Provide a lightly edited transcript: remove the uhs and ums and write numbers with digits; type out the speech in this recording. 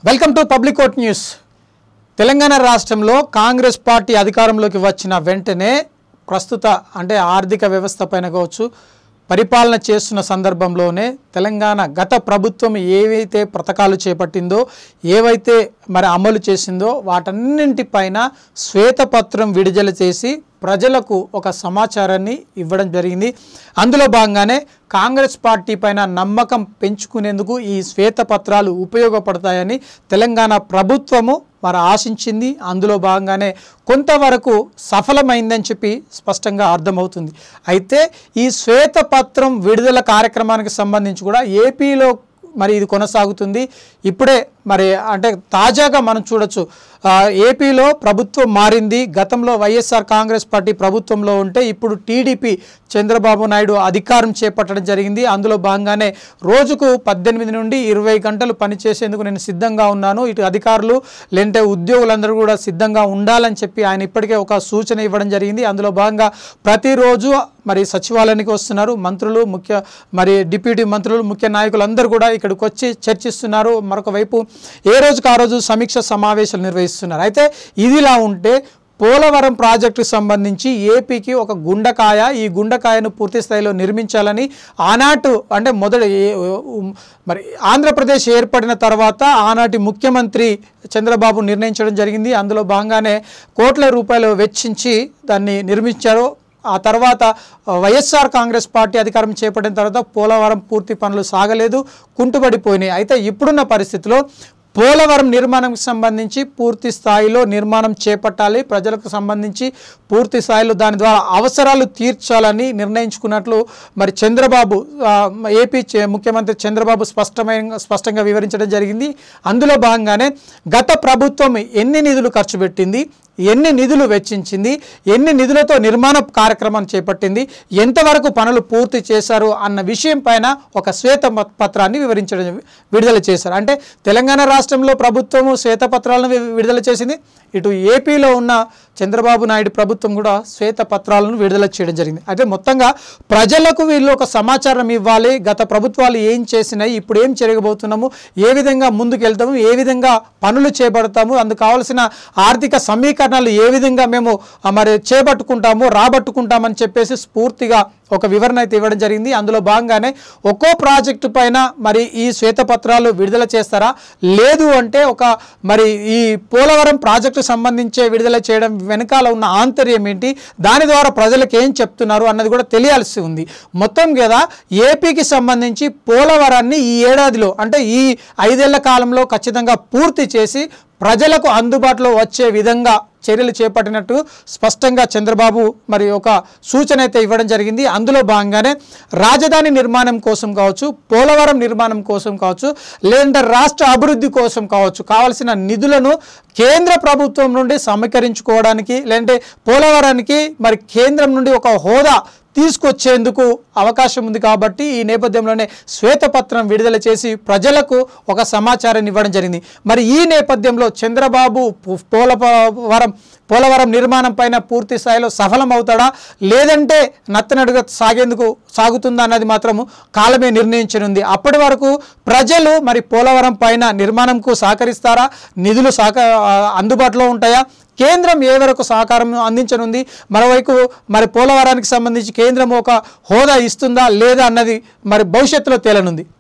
Welcome to public court news. Telangana రాష్ట్రంలో Congress party అధికారంలోకి వచ్చిన వెంటనే ప్రస్తుత అంటే ఆర్థిక వ్యవస్థ పైన కావచ్చు పరిపాలన చేస్తున్న సందర్భంలోనే తెలంగాణ గత ప్రభుత్వం ఏవైతే పథకాలు చేపట్టిందో ఏవైతే మరి అమలు చేసిందో వాటన్నింటిపైన శ్వేతపత్రం విడుదల చేసి ప్రజలకు ఒక సమాచారాన్ని ఇవ్వడం జరిగింది. అందులో భాగంగానే కాంగ్రెస్ పార్టీ పైన నమ్మకం పెంచుకునేందుకు ఈ శ్వేతపత్రాలు ఉపయోగపడతాయని తెలంగాణ ప్రభుత్వము మరి ఆశించింది. అందులో భాగంగానే కొంతవరకు సఫలమైందని చెప్పి స్పష్టంగా అర్థమవుతుంది. అయితే ఈ శ్వేతపత్రం విడుదల కార్యక్రమానికి సంబంధించి కూడా ఏపీలో మరి ఇది కొనసాగుతుంది. ఇప్పుడే మరి అంటే తాజాగా మనం చూడొచ్చు, ఏపీలో ప్రభుత్వం మారింది. గతంలో వైఎస్ఆర్ కాంగ్రెస్ పార్టీ ప్రభుత్వంలో ఉంటే ఇప్పుడు టీడీపీ చంద్రబాబు నాయుడు అధికారం చేపట్టడం జరిగింది. అందులో భాగంగానే రోజుకు 18 నుండి 20 గంటలు పనిచేసేందుకు నేను సిద్ధంగా ఉన్నాను, ఇటు అధికారులు లేదంటే ఉద్యోగులందరూ కూడా సిద్ధంగా ఉండాలని చెప్పి ఆయన ఇప్పటికే ఒక సూచన ఇవ్వడం జరిగింది. అందులో భాగంగా ప్రతిరోజు మరి సచివాలయానికి వస్తున్నారు మంత్రులు, మరి డిప్యూటీ మంత్రులు, ముఖ్య నాయకులు అందరూ కూడా ఇక్కడికి వచ్చి చర్చిస్తున్నారు. మరొక వైపు ఏ రోజుకు ఆ రోజు సమీక్ష సమావేశాలు నిర్వహిస్తున్నారు. అయితే ఇదిలా ఉంటే పోలవరం ప్రాజెక్టుకు సంబంధించి ఏపీకి ఒక గుండకాయ, ఈ గుండకాయను పూర్తి స్థాయిలో నిర్మించాలని ఆనాటి అంటే మరి ఆంధ్రప్రదేశ్ ఏర్పడిన తర్వాత ఆనాటి ముఖ్యమంత్రి చంద్రబాబు నిర్ణయించడం జరిగింది. అందులో భాగంగానే కోట్ల రూపాయలు వెచ్చించి దాన్ని నిర్మించారు. ఆ తర్వాత వైఎస్ఆర్ కాంగ్రెస్ పార్టీ అధికారం చేపట్టిన తర్వాత పోలవరం పూర్తి పనులు సాగలేదు, కుంటుపడిపోయినాయి. అయితే ఇప్పుడున్న పరిస్థితిలో పోలవరం నిర్మాణంకి సంబంధించి పూర్తి స్థాయిలో నిర్మాణం చేపట్టాలి, ప్రజలకు సంబంధించి పూర్తి స్థాయిలో దాని ద్వారా అవసరాలు తీర్చాలని నిర్ణయించుకున్నట్లు మరి చంద్రబాబు ఏపీ ముఖ్యమంత్రి చంద్రబాబు స్పష్టంగా వివరించడం జరిగింది. అందులో భాగంగానే గత ప్రభుత్వం ఎన్ని నిధులు ఖర్చు పెట్టింది, ఎన్ని నిధులు వెచ్చించింది, ఎన్ని నిధులతో నిర్మాణ కార్యక్రమాన్ని చేపట్టింది, ఎంతవరకు పనులు పూర్తి చేశారు అన్న విషయం పైన ఒక శ్వేతపత్రాన్ని విడుదల చేశారు. అంటే తెలంగాణ రాష్ట్రంలో ప్రభుత్వము శ్వేతపత్రాలను విడుదల చేసింది, ఇటు ఏపీలో ఉన్న చంద్రబాబు నాయుడు ప్రభుత్వం కూడా శ్వేతపత్రాలను విడుదల చేయడం జరిగింది. అయితే మొత్తంగా ప్రజలకు వీళ్ళు ఒక సమాచారం ఇవ్వాలి, గత ప్రభుత్వాలు ఏం చేసినాయి, ఇప్పుడు ఏం జరగబోతున్నాము, ఏ విధంగా ముందుకు వెళ్తాము, ఏ విధంగా పనులు చేపడతాము, అందుకు కావాల్సిన ఆర్థిక సమీకరణాలు ఏ విధంగా మేము మరి చేపట్టుకుంటాము, రాబట్టుకుంటామని చెప్పేసి పూర్తిగా ఒక వివరణ అయితే ఇవ్వడం జరిగింది. అందులో భాగంగానే ఒక్కో ప్రాజెక్టు పైన మరి ఈ శ్వేతపత్రాలు విడుదల చేస్తారా, లేదు అంటే మరి ఈ పోలవరం ప్రాజెక్టు సంబంధించే విడుదల చేయడం వెనకాల ఉన్న ఆంతర్యం ఏంటి, దాని ద్వారా ప్రజలకు ఏం చెప్తున్నారు అన్నది కూడా తెలియాల్సి ఉంది. మొత్తం కదా ఏపీకి సంబంధించి పోలవరాన్ని ఈ ఏడాదిలో అంటే ఈ 5 ఏళ్ల కాలంలో ఖచ్చితంగా పూర్తి చేసి ప్రజలకు అందుబాటులో వచ్చే విధంగా చర్యలు చేపట్టినట్టు స్పష్టంగా చంద్రబాబు మరి ఒక సూచన అయితే ఇవ్వడం జరిగింది. అందులో భాగంగానే రాజధాని నిర్మాణం కోసం కావచ్చు, పోలవరం నిర్మాణం కోసం కావచ్చు, లేదంటే రాష్ట్ర అభివృద్ధి కోసం కావచ్చు, కావాల్సిన నిధులను కేంద్ర ప్రభుత్వం నుండి సమీకరించుకోవడానికి లేదంటే పోలవరానికి మరి కేంద్రం నుండి ఒక హోదా తీసుకొచ్చేందుకు అవకాశం ఉంది. కాబట్టి ఈ నేపథ్యంలోనే శ్వేతపత్రం విడుదల చేసి ప్రజలకు ఒక సమాచారాన్ని ఇవ్వడం జరిగింది. మరి ఈ నేపథ్యంలో చంద్రబాబు పోలవరం నిర్మాణం పైన పూర్తి స్థాయిలో సఫలమవుతాడా, లేదంటే నత్తనడుగా సాగుతుందా అన్నది మాత్రము కాలమే నిర్ణయించనుంది. అప్పటి వరకు ప్రజలు మరి పోలవరం పైన నిర్మాణంకు సహకరిస్తారా, నిధులు అందుబాటులో ఉంటాయా, కేంద్రం ఏ వరకు సహకారం అందించనుంది, మరోవైపు మరి పోలవరానికి సంబంధించి కేంద్రం ఒక హోదా ఇస్తుందా లేదా అన్నది మరి భవిష్యత్తులో తేలనుంది.